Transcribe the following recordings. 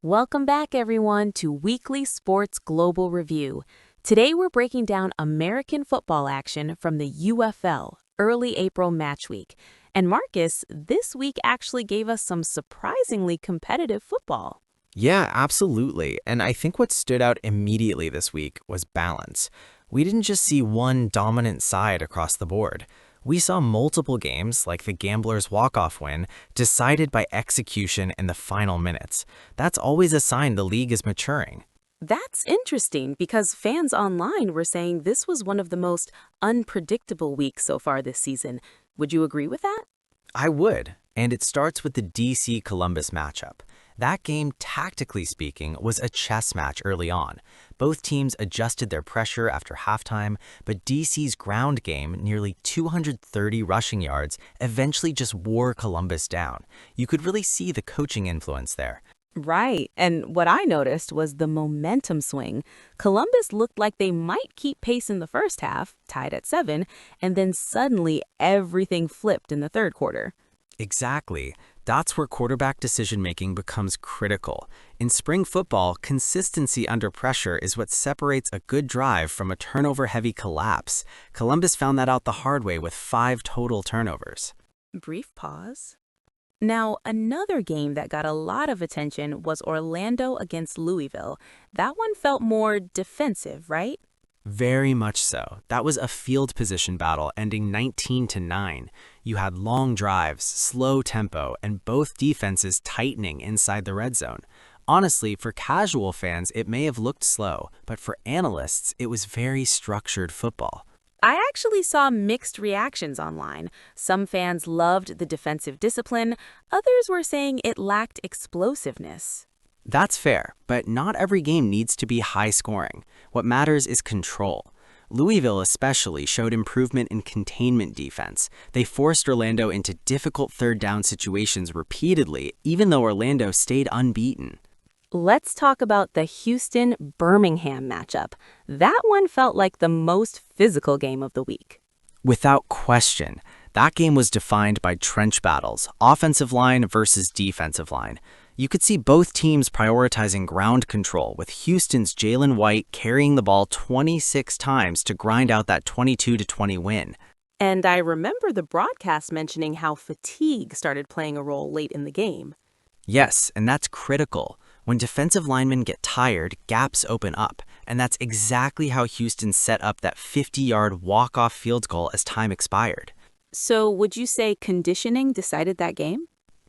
Welcome back, everyone, to Weekly Sports Global Review. Today, we're breaking down American football action from the UFL, early April match week. And Marcus, this week actually gave us some surprisingly competitive football. Yeah, absolutely. And I think what stood out immediately this week was balance. We didn't just see one dominant side across the board. We saw multiple games, like the Gamblers' walk-off win, decided by execution in the final minutes. That's always a sign the league is maturing. That's interesting because fans online were saying this was one of the most unpredictable weeks so far this season. Would you agree with that? I would, and it starts with the DC-Columbus matchup. That game, tactically speaking, was a chess match early on. Both teams adjusted their pressure after halftime, but DC's ground game, nearly 230 rushing yards, eventually just wore Columbus down. You could really see the coaching influence there. Right. And what I noticed was the momentum swing. Columbus looked like they might keep pace in the first half, tied at 7, and then suddenly everything flipped in the third quarter. Exactly. That's where quarterback decision-making becomes critical. In spring football, consistency under pressure is what separates a good drive from a turnover-heavy collapse. Columbus found that out the hard way with 5 total turnovers. Brief pause. Now, another game that got a lot of attention was Orlando against Louisville. That one felt more defensive, right? Very much so. That was a field position battle ending 19-9. You had long drives, slow tempo, and both defenses tightening inside the red zone. Honestly, for casual fans, it may have looked slow, but for analysts, it was very structured football. I actually saw mixed reactions online. Some fans loved the defensive discipline, others were saying it lacked explosiveness. That's fair, but not every game needs to be high scoring. What matters is control. Louisville especially showed improvement in containment defense. They forced Orlando into difficult third down situations repeatedly, even though Orlando stayed unbeaten. Let's talk about the Houston-Birmingham matchup. That one felt like the most physical game of the week. Without question, that game was defined by trench battles, offensive line versus defensive line. You could see both teams prioritizing ground control, with Houston's Jalen White carrying the ball 26 times to grind out that 22-20 win. And I remember the broadcast mentioning how fatigue started playing a role late in the game. Yes, and that's critical. When defensive linemen get tired, gaps open up, and that's exactly how Houston set up that 50-yard walk-off field goal as time expired. So would you say conditioning decided that game?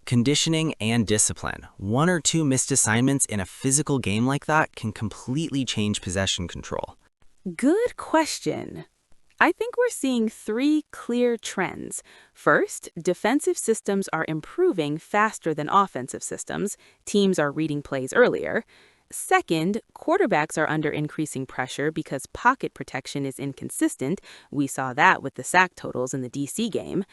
Conditioning and discipline. One or two missed assignments in a physical game like that can completely change possession control. Good question. I think we're seeing 3 clear trends. First, defensive systems are improving faster than offensive systems. Teams are reading plays earlier. Second, quarterbacks are under increasing pressure because pocket protection is inconsistent. We saw that with the sack totals in the DC game.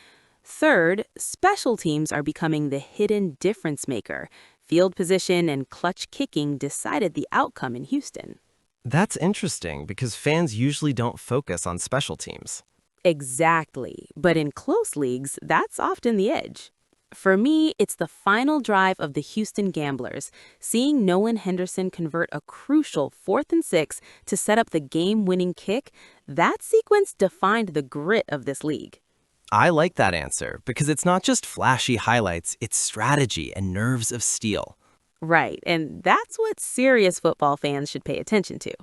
Third, special teams are becoming the hidden difference maker. Field position and clutch kicking decided the outcome in Houston. That's interesting because fans usually don't focus on special teams. Exactly. But in close leagues, that's often the edge. For me, it's the final drive of the Houston Gamblers. Seeing Nolan Henderson convert a crucial 4th and 6 to set up the game-winning kick, that sequence defined the grit of this league. I like that answer because it's not just flashy highlights, it's strategy and nerves of steel. Right, and that's what serious football fans should pay attention to.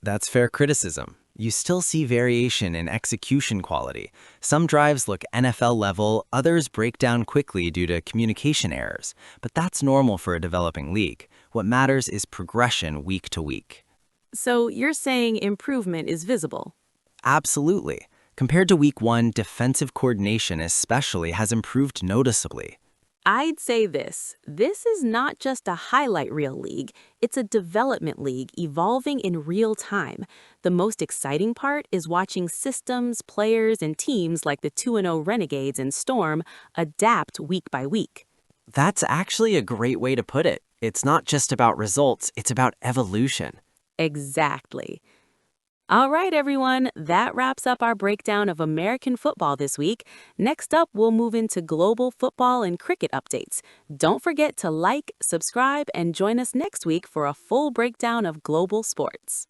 That's fair criticism. You still see variation in execution quality. Some drives look NFL level, others break down quickly due to communication errors. But that's normal for a developing league. What matters is progression week to week. So you're saying improvement is visible? Absolutely. Compared to week 1, defensive coordination especially has improved noticeably. I'd say this is not just a highlight reel league, it's a development league evolving in real time. The most exciting part is watching systems, players, and teams like the 2-0 Renegades and Storm adapt week by week. That's actually a great way to put it. It's not just about results, it's about evolution. Exactly. All right, everyone, that wraps up our breakdown of American football this week. Next up, we'll move into global football and cricket updates. Don't forget to like, subscribe, and join us next week for a full breakdown of global sports.